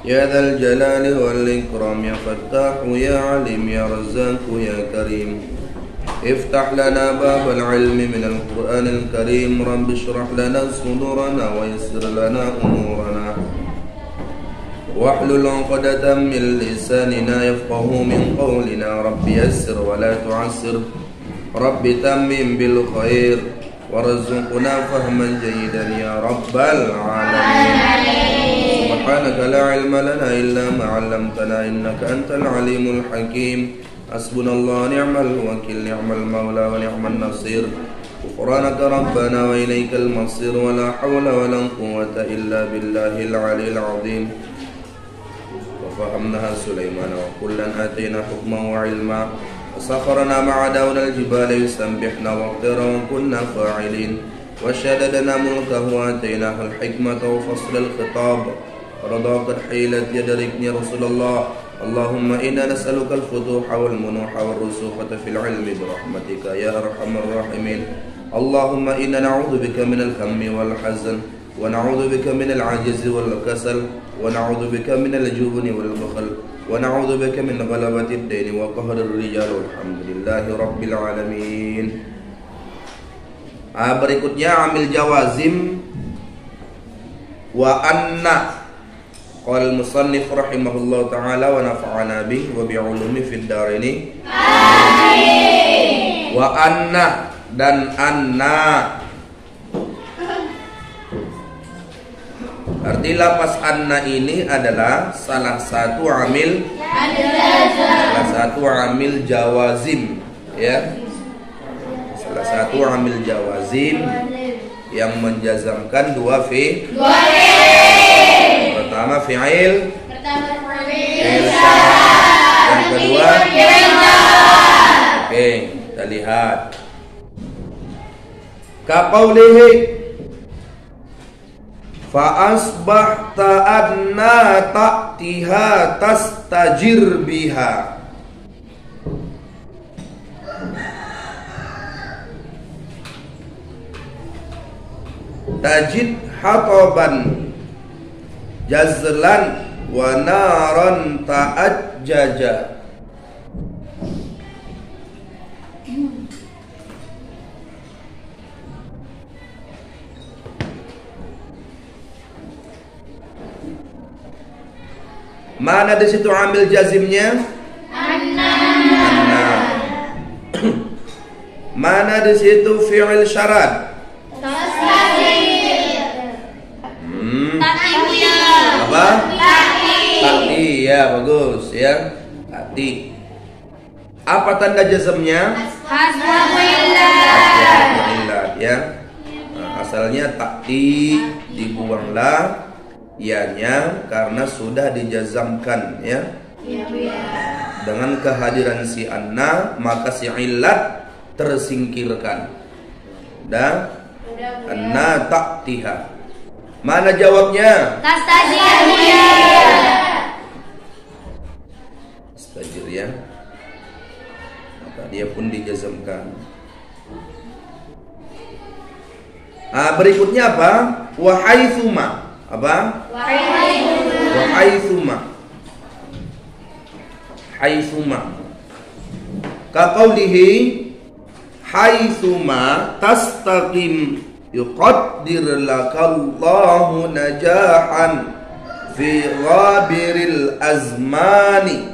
يا ذا الجلال والإكرام يا فتاح يا عليم يا رزاق يا كريم افتح لنا باب العلم من القرآن الكريم رب اشرح لنا صدورنا ويسر لنا أمورنا واحلل عقدة من لساننا يفقه من قولنا رب يسر ولا تعسر رب تمم بالخير وارزقنا فهما جيدا يا رب العالمين سبحانك لا علم لنا إلا ما علمتنا إنك أنت العليم الحكيم حسبنا الله نعم الوكيل نعم المولى ونعم النصير غفرانك ربنا وإليك المصير ولا حول ولا قوة إلا بالله العلي العظيم وفهمناها سليمان وكلا آتينا حكما وعلما وسخرنا مع داود الجبال يسبحنا وطيرا وكنا فاعلين وشددنا ملكه وآتيناه الحكمة وفصل الخطاب ورضاقت حيلة يدركني رسول الله اللهم إنا نسألك الفتوح والمنوح والرسوخة في العلم برحمتك يا أرحم الراحمين اللهم إنا نعوذ بك من الهم والحزن ونعوذ بك من العجز والكسل ونعوذ بك من الجبن والبخل ونعوذ بك من غلبة الدين وقهر الرجال والحمد لله رب العالمين. Berikutnya amil jawazim wa anna qala musannif rahimahullah ta'ala wa nafa'ana bih wa bi'ulumi fid dharaini amin. Wa anna dan anna arti lapas anna ini adalah salah satu amil jawazim ya. Salah satu amil jawazim yang menjazamkan dua fi'il. Pertama fi'il syarat. Yang kedua oke, kita lihat. Kaqaulihi fa asbahta adna ta'tiha tastajir biha. Tajid hataban jazlan wa naran ta'ajjaja. Mana di situ ambil jazimnya? Anna. Mana di situ fi'il syarat? Apa? Tati ya, bagus ya. Tati. Apa tanda jazmnya? Hasbunillah ya. Nah, asalnya tati dibuanglah ianya karena sudah dijazamkan ya. Dengan kehadiran si anna maka si illat tersingkirkan. Dan anna ta'tiha. Mana jawabnya? Tastajir ya. Maka dia pun dijazamkan. Berikutnya apa? Wa haitsuma. Apa? Wa haitsuma. Haitsuma. Kaqaulihi haitsuma tastaqim yuqaddir lakallahu najahan fi ghabiril azmani.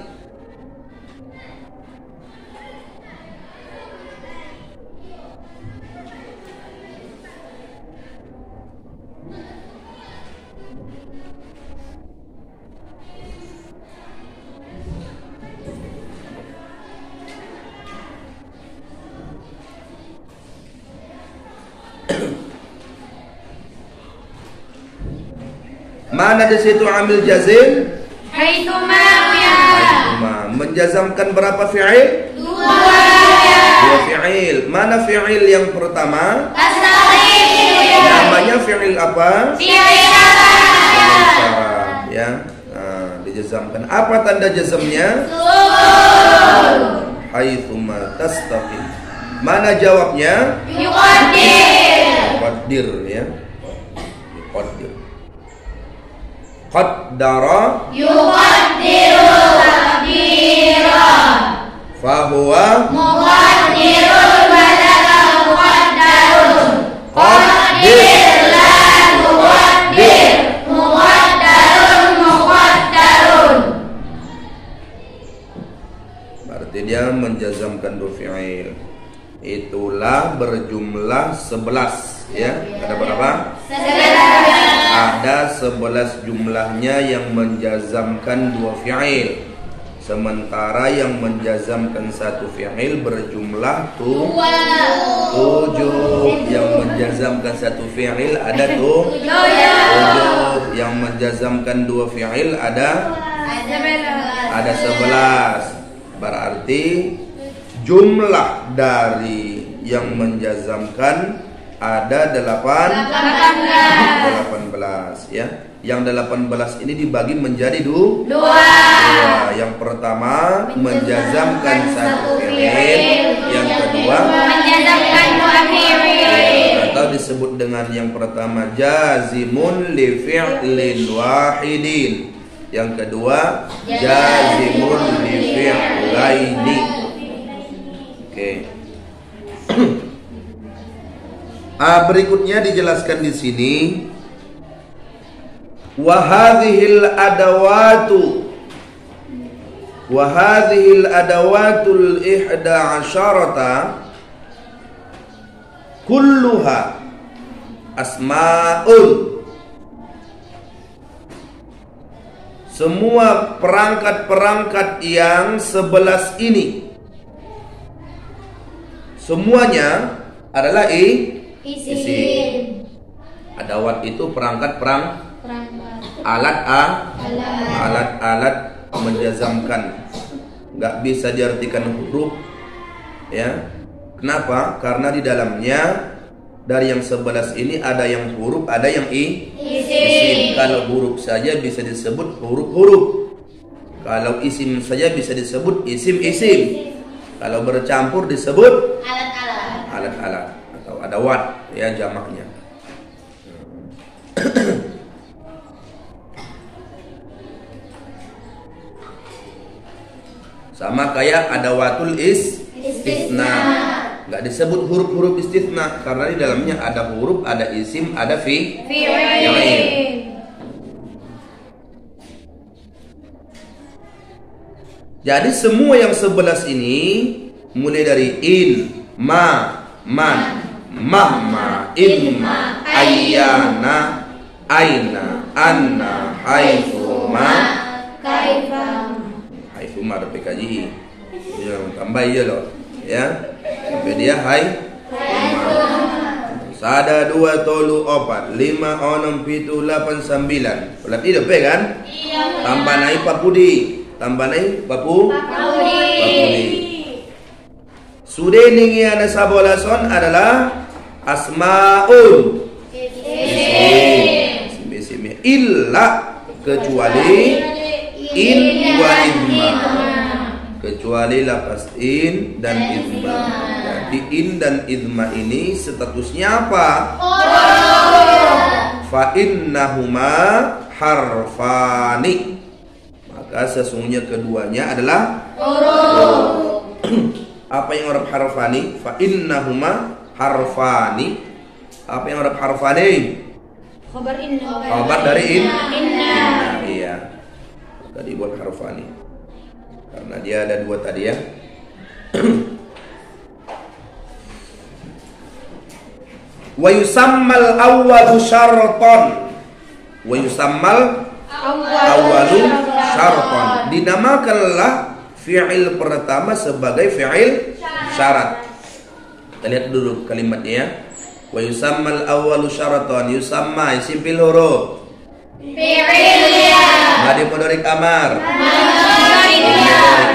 Mana di situ amil jazim? Haitsuma ya. Menjazamkan berapa fi'il? Dua fi'il. Mana fi'il yang pertama? Tasdaqir. Namanya fi'il apa? Fi'il syarat. Ya. Nah, dijazamkan. Apa tanda jazamnya? Haitsuma tastaqim. Mana jawabnya? Yuqaddir. Yuqaddir ya. Yuqaddir. qaddara yuqaddiru taqdira. fahuwa Muqaddirun badala muqaddarun. Qaddir la muqaddir. Muqaddarun muqaddarun. berarti dia menjazamkan dua fi'il. Itulah berjumlah 11 ya. Ada berapa? 11. Ada 11 jumlahnya yang menjazamkan dua fi'il. Sementara yang menjazamkan satu fi'il berjumlah 7. Yang menjazamkan satu fi'il ada 7. Yang menjazamkan dua fi'il ada 11. Berarti jumlah dari yang menjazamkan ada 18 ya. Yang 18 ini dibagi menjadi dua. Yang pertama menjazamkan satu fi'il, yang kedua menjazamkan dua fi'il. atau disebut dengan yang pertama jazimun li fi'lin wahidin, yang kedua jazimun li fi'laini. Oke. Berikutnya dijelaskan di sini wa hadhil adawatul ihda asyarata kulluha asma'un. Semua perangkat-perangkat yang 11 ini semuanya adalah isim. Adawat itu perangkat alat menjazamkan, nggak bisa diartikan huruf ya. Kenapa? Karena di dalamnya dari yang 11 ini ada yang huruf, ada yang isim. Kalau huruf saja bisa disebut huruf-huruf, kalau isim saja bisa disebut isim-isim, kalau bercampur disebut alat-alat atau adawat ya jamaknya. Sama kayak adawatul istitsna, nggak disebut huruf-huruf istitsna karena di dalamnya ada huruf, ada isim, ada fi'il. Jadi semua yang 11 ini mulai dari in, ma, man, mahma, imma, ayyana, aina, anna, haifuma, haifuma ada PKJ yang tambah ya loh ya, sampai dia sada 2 tolu 4 5 6 7 8 9 berarti hidup ya kan? Tambah naik papudi, tambah naik papudi. Sudah ini ada sabolason adalah asmaun isim illa kecuali in wa idma, kecuali lapas in dan idma. Jadi in dan idma ini statusnya apa? Fa innahuma harfani, maka sesungguhnya keduanya adalah huruf. Apa yang huruf harfani? Fa innahuma harfani. Apa yang huruf harfani? Khabar dari inna. Iya. Tadi buat harfani. Karena dia ada dua tadi ya. Wa yusammal awwalu syarton. Wa yusammal awwalu syarton. Dinamakanlah fi'il pertama sebagai fi'il syarat. Kita lihat dulu kalimatnya ya. Wa yusammal awwalu syaratan. Yusamma isim fil huruf. Fi'iliyah. Madi mudhari amar.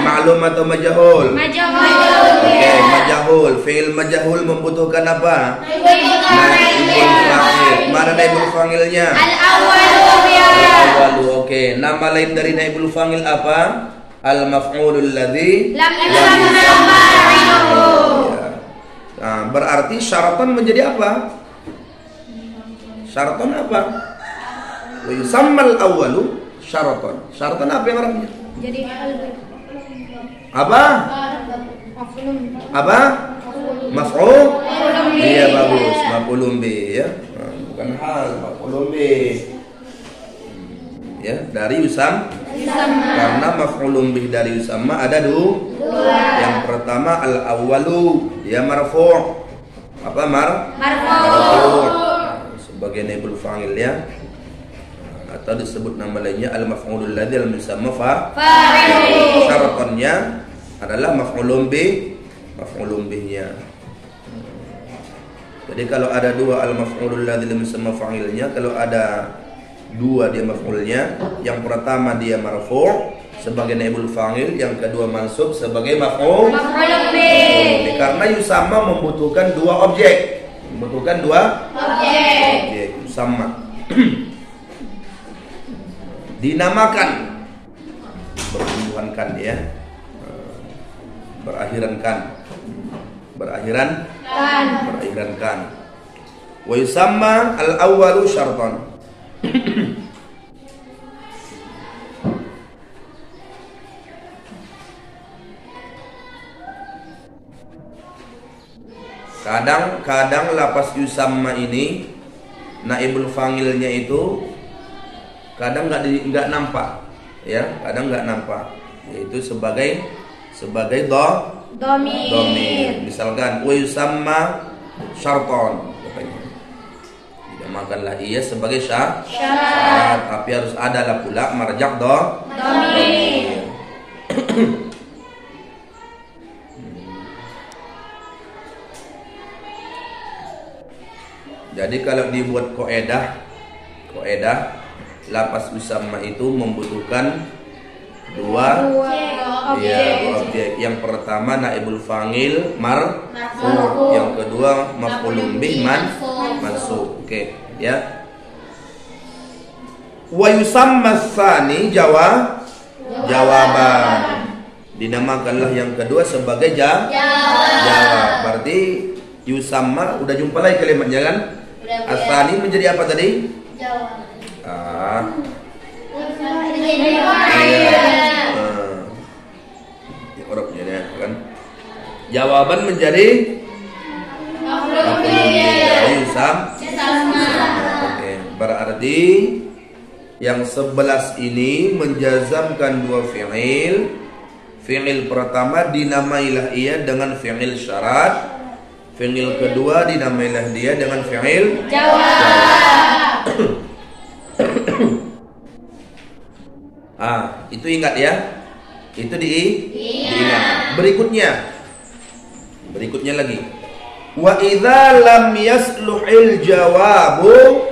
Ma'lum atau majhul? Oke, majhul. Fi'il majhul membutuhkan apa? Naibul fa'il. Mana naibul fa'ilnya? Al-awwalu. Oke, nama lain dari naibul fa'il apa? Al-maf'ulul ladzi lam yusamma fa'iluhu. Nah, berarti syaratan menjadi apa? Syaratan apa? Wa yusammal awwalu syaratan. Syaratan apa yang Arabnya? Jadi Apa? Apa? Maf'ul? Iya bagus, maf'ulun bih ya. Bukan hal, maf'ulun bih. Ya, dari yusam. Karena maf'ulun bih dari yusamma ada dua. Yang pertama al-awwalu, dia marfu'. Apa marfu'? Sebagai naibul fa'il ya. Atau disebut nama lainnya al-maf'ulul ladzi al-musamma fa'il. Syaratannya adalah maf'ulun bih, maf'ulun bihnya. Jadi kalau ada dua al-maf'ulul ladzi al-musamma fa'ilnya, kalau ada dua dia maf'ulnya, yang pertama dia marfu' sebagai naibul fa'il, yang kedua mansub sebagai maf'ul bih. Karena yusamma membutuhkan dua objek. Membutuhkan dua objek yusamma. Dinamakan, berhubungankan ya, berakhirankan. Wa yusamma al-awwalu syartan. Kadang lapas yusamma ini naibul fa'ilnya itu kadang nggak nampak ya, kadang nggak nampak, yaitu sebagai domir. Misalkan wa yusamma syarton, katanya dinamakanlah ia sebagai syarat, tapi harus adalah pula marja' domir. Jadi kalau dibuat koedah lapas yusamma itu membutuhkan dua objek. Yang pertama naibul fa'il marfu', yang kedua maf'ulun bih mansub. Oke, ya. Wa yusamma tsani jawaban. Dinamakanlah yang kedua sebagai jawab. Berarti yusamma udah jumpa lagi kalimatnya kan? Tsani menjadi apa tadi? Jawab. Kan? Jawaban menjadi Oke, berarti yang 11 ini menjazamkan dua fi'il. Fi'il pertama dinamailah ia dengan fi'il syarat. Fi'il kedua dinamailah dia dengan fi'il jawab. Itu ingat ya. Itu diingat. Berikutnya lagi. Wa idza lam yasluhil jawabu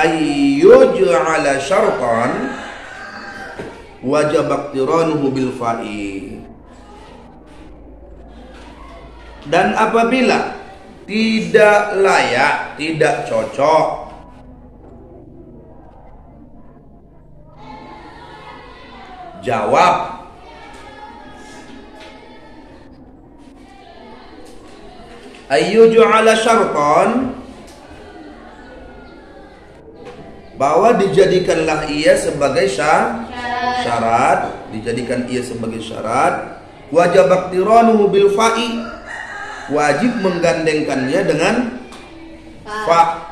ayyuj'ala syartan wajib iqtiranuhu bil fa'i. Dan apabila tidak layak, tidak cocok jawab, ayyuj'ala syartan, bahwa dijadikanlah ia sebagai syarat, dijadikan ia sebagai syarat, wajib iqtiranuhu bil fa'i, wajib menggandengkannya dengan fa.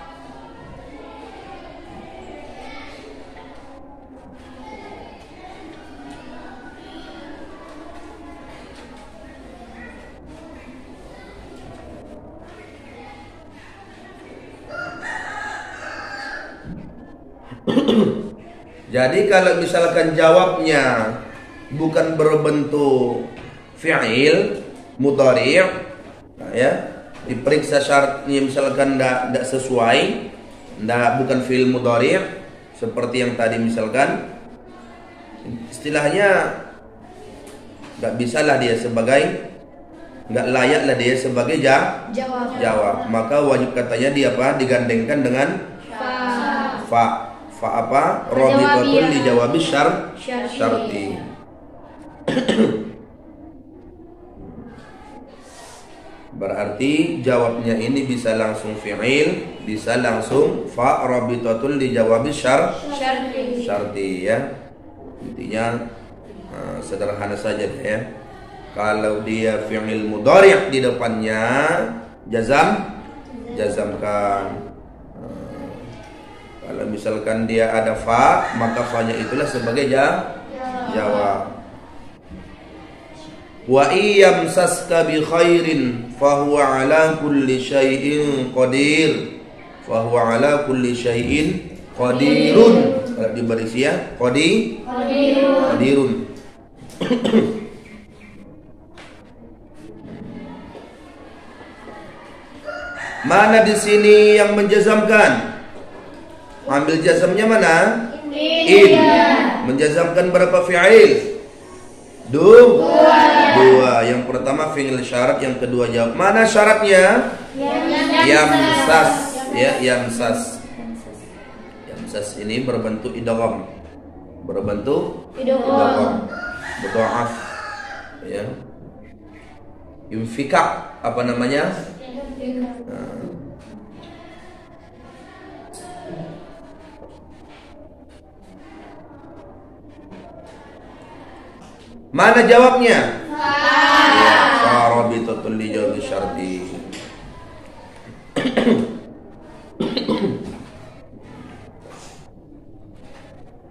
Jadi kalau misalkan jawabnya bukan berbentuk fi'il mudhari', ya, diperiksa syaratnya misalkan tidak sesuai, bukan fi'il mudhari', seperti yang tadi misalkan istilahnya nggak bisalah dia sebagai, nggak layaklah dia sebagai jawab, maka wajib katanya dia apa, digandengkan dengan fa apa, rabitatun li jawabi syarti. Berarti jawabnya ini bisa langsung fi'il, bisa langsung fa rabitatul dijawab syarti ya. Intinya sederhana saja ya. Kalau dia fi'il mudhari' di depannya jazamkan. Kalau misalkan dia ada fa, maka fa-nya itulah sebagai jawab. Wa iyamsaska bi khairin fahuwa ala kulli syai'in qadir. Fahuwa ala kulli syai'in qadirun. Kalau dibarisi ya, qadirun. Mana di sini yang menjazamkan? Ambil jazamnya mana? In. Menjazamkan berapa fi'il? Dua. Yang pertama fi'il syarat, yang kedua jawab. Mana syaratnya? Yamsas. Ya, yamsas. Yamsas ini berbentuk idgham. Mudha'af. Ya. Infikak apa namanya? Mana jawabnya? Ya, rabitatul lijawab syarti.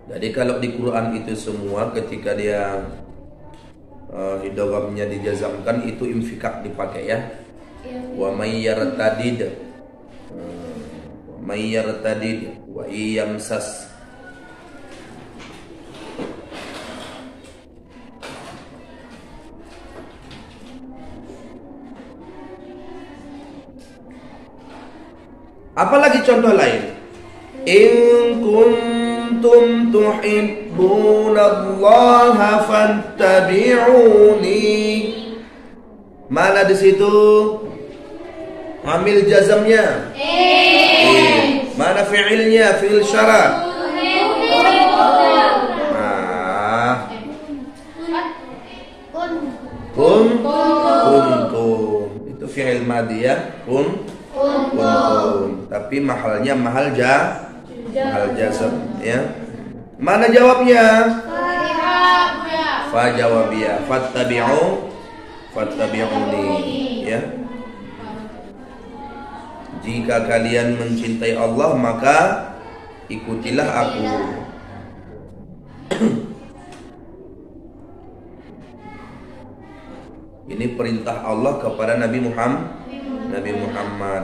Jadi kalau di Quran itu semua ketika dia idghamnya dijazamkan itu infikak dipakai ya. Wa may yartadid. Wa iyamsas. Apalagi contoh lain? In kuntum tuhibbunallaha fattabi'uni. Mana di situ? Ambil jazamnya. Mana fi'ilnya? Fi'il syarat. Kuntum. Itu fi'il madhi ya. Kuntum. Tapi mahalnya mahal jazam ya. Mana jawabnya? Fa jawabiyah. Fattabi'uni ya. Jika kalian mencintai Allah maka ikutilah aku. Ini perintah Allah kepada Nabi Muhammad.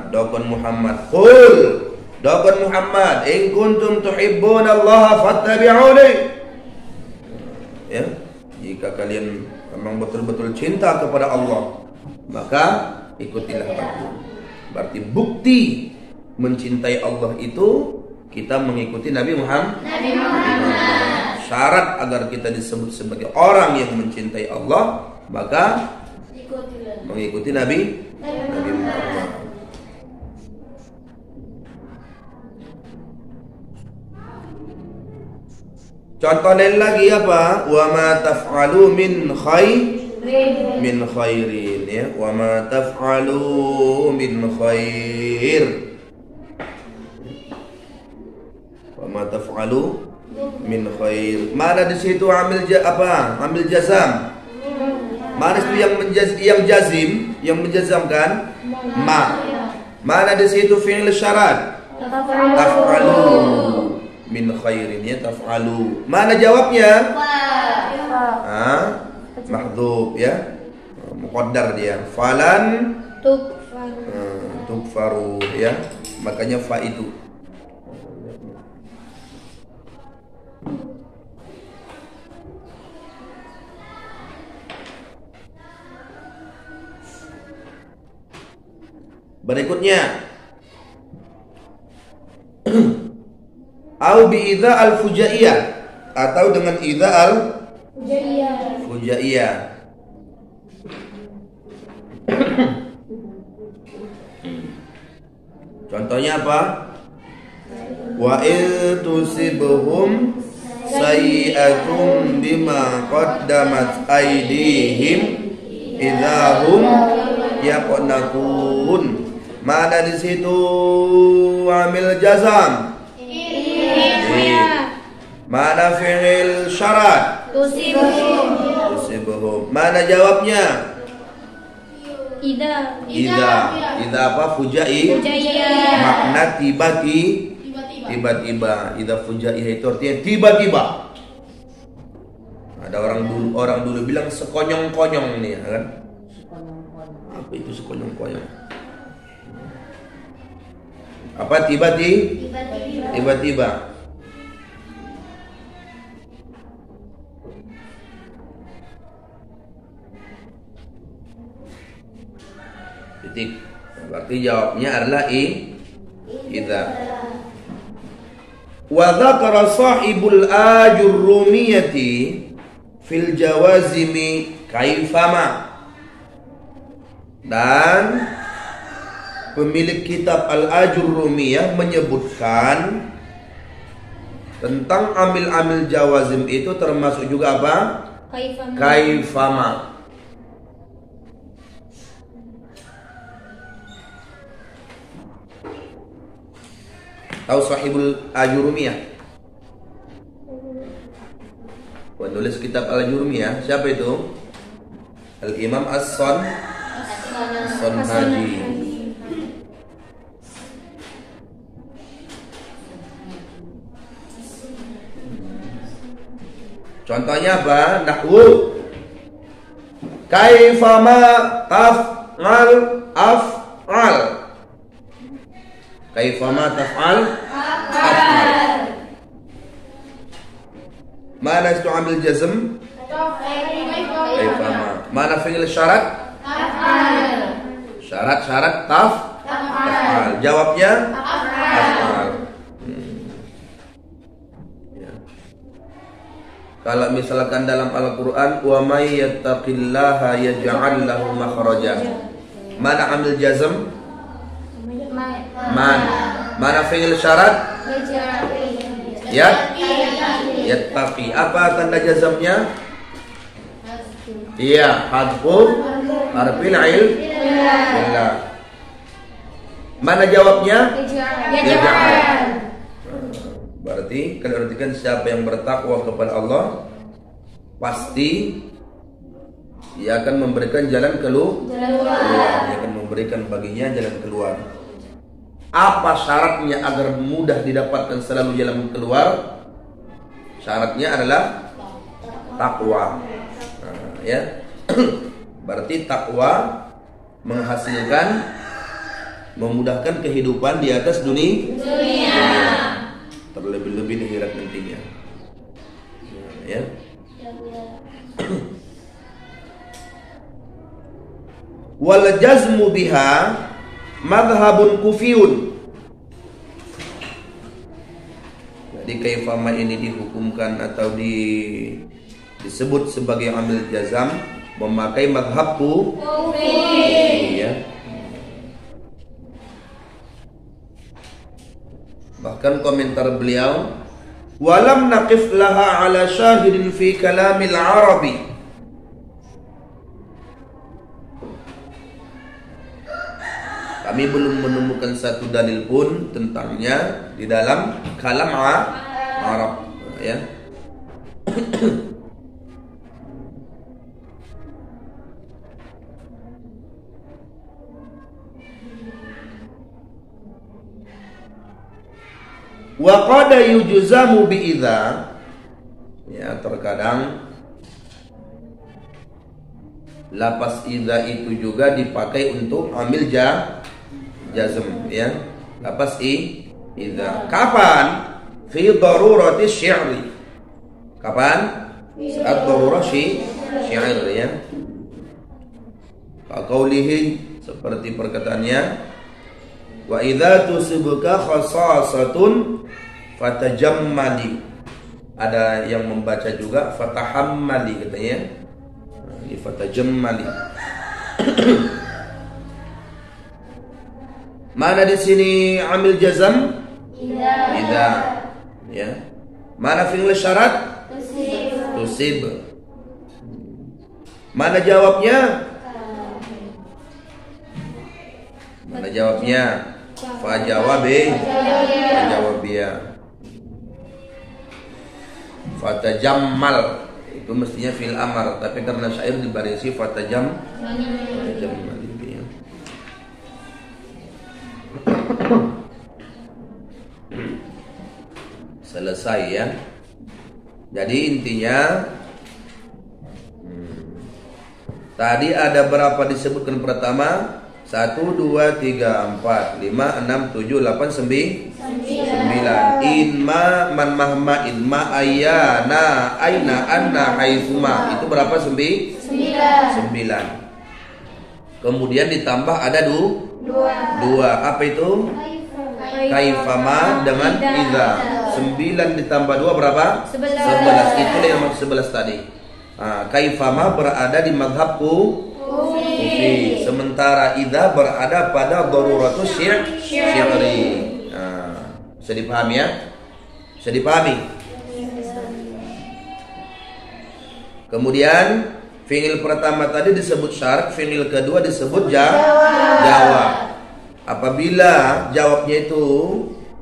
Dokon Muhammad. Qul, dokon Muhammad, in kuntum tuhibbunallaha fattabi'uni. Ya, jika kalian memang betul-betul cinta kepada Allah, maka ikutilah aku. Berarti bukti mencintai Allah itu kita mengikuti Nabi Muhammad. Syarat agar kita disebut sebagai orang yang mencintai Allah, maka mengikuti Nabi Muhammad. Contoh lain lagi apa? Wa ma taf'alu min khairin ya. Wa ma taf'alu min khair. Wa ma taf'alu min khair. Mana di situ ambil Ambil jazam. Mana itu yang jazim, yang menjazamkan? Mana di situ fi'il syarat? Taf'alu min khairin ya, taf'alu. Mana jawabnya? Mahdhuf ya. Muqaddar dia. Falan tukfaru ya. Makanya fa itu. Berikutnya au bi idza al fujaiyah atau dengan idza al fujaiyah. Contohnya apa? Wa in tusibhum sayi'atun bima qaddamat aydihim idzahum Ya kok nakun. Mana di situ amil jazam? Mana fi'il syarat? Tusibuhum. Mana jawabnya? Ida. Ida apa? Fujai. Makna tiba-tiba. Ida fujai itu artinya tiba-tiba. Ada orang dulu bilang sekonyong-konyong nih, kan? Apa itu sekonyong-konyong? Apa tiba-tiba? Titik. Berarti jawabnya adalah idza. Wa dzakara sahibul ajurrumiyati fil jawazimi kaifama. Dan pemilik kitab Al-Ajurrumiyah menyebutkan tentang amil-amil jawazim itu termasuk juga apa? Kaifama. Tahu sahibul Ajurrumiyah? Penulis kitab Al-Ajurrumiyah siapa itu? Al-Imam As-Sanhaji. Contohnya apa? Nahwu. Kaifama taf'al af'al. Kaifama taf'al af'al. Mana itu amil jazm? Kaifama. Mana fi'il syarat? Syarat taf'al. Jawabnya af'al. Kalau misalkan dalam Al-Quran wa may yattaqillaha yaj'al lahu makhraja. Mana amil jazm? Mana fi'il syarat? Yattaqi. Apa tanda jazmnya? Iya, hadfu harfil illah. Mana jawabnya? Yaj'al. Berarti kalau artikan siapa yang bertakwa kepada Allah pasti Dia akan memberikan jalan keluar. Dia akan memberikan baginya jalan keluar. Apa syaratnya agar mudah didapatkan selalu jalan keluar? Syaratnya adalah takwa. Nah, ya. Berarti takwa menghasilkan, memudahkan kehidupan di atas dunia. Terlebih-lebih di akhirat nantinya. Ya. Wal jazmu biha madhhabun kufiyun. Jadi kaifama ini dihukumkan atau disebut sebagai amil jazam memakai madhab kufi. Ya. Bahkan komentar beliau, walam naqif laha ala syahidin fi kalamil arabi. Kami belum menemukan satu dalil pun tentangnya di dalam kalam Arab, ya. Wa qad yujzamu bi idza, ya, terkadang lapas idza itu juga dipakai untuk amil jazm, ya. Lapas idza. Kapan? Fi darurati syi'ri. Kapan? Saat darurah syair, ya. Qaulihi, seperti perkataannya, wa idza tusibuka khasasatun fatajammali. Ada yang membaca juga fatahammali katanya. Ini fatajammali. Mana di sini amil jazam? Idza. Ya. Mana fi'il syarat? Tusib. Mana jawabnya? jawabnya fajawabia. Fatajammal itu mestinya fil amar, tapi karena syair dibarisi fatajammal. Selesai ya. Jadi intinya tadi ada berapa disebutkan pertama? 1, 2, 3, 4, 5, 6, 7, 8, 9. Inma, man, mahma, inma, ayyana, aina, anna, haitsuma. Itu berapa? 9. Kemudian ditambah ada 2. Apa itu? Kaifama dengan idza. 9 ditambah 2 berapa? 11. Itulah yang maksud 11 tadi. Kaifama berada di mazhabku Kufi. Sementara idza berada pada daruratus syi'ri. Bisa dipahami ya? Bisa dipahami. Kemudian fi'il pertama tadi disebut syarat, fi'il kedua disebut jawab. Apabila jawabnya itu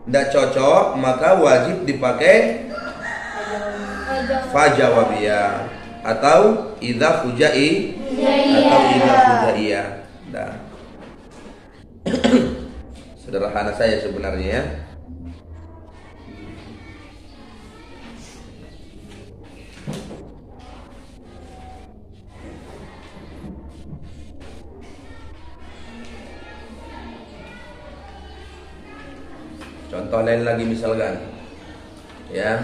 tidak cocok, maka wajib dipakai fajawabiyah atau idza fujai atau idza fujaiyah. Nah. Sederhana saya sebenarnya ya. Contoh lain lagi misalkan ya,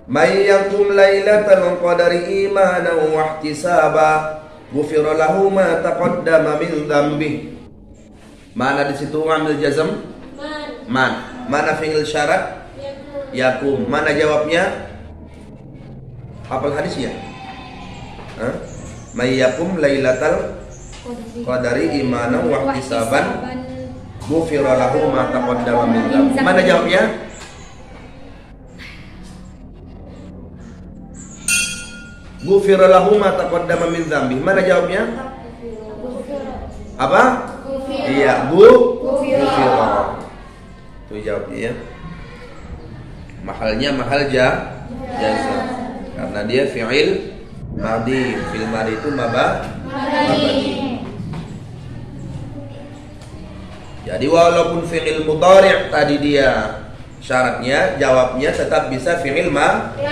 may yakum lailatal qadari imanan wa ihtisaba ghufira lahu ma taqaddama min dzambi. Mana di situ ambil jazm? Man. Mana fi'il syarat? Yakum. Mana jawabnya? Hafal hadisnya? May yakum lailatal qadari imanan wa ihtisaban ghufira lahu ma taqaddama min dzambi. Mana jawabnya? Ghufira lahu ma taqaddama min dzambi. Mana jawabnya? Apa? Iya, ghufira. Itu jawabnya ya. Mahalnya mahal jazm. Karena dia fi'il madhi. Fi'il madhi itu mabani. Jadi walaupun fi'il mudhari' tadi dia syaratnya, jawabnya tetap bisa fi'il madhi.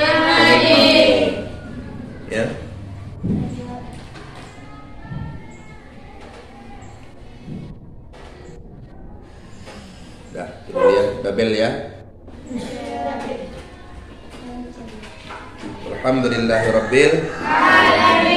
Ya. Dah, kita lihat Babel ya. Alhamdulillahirabbil alamin.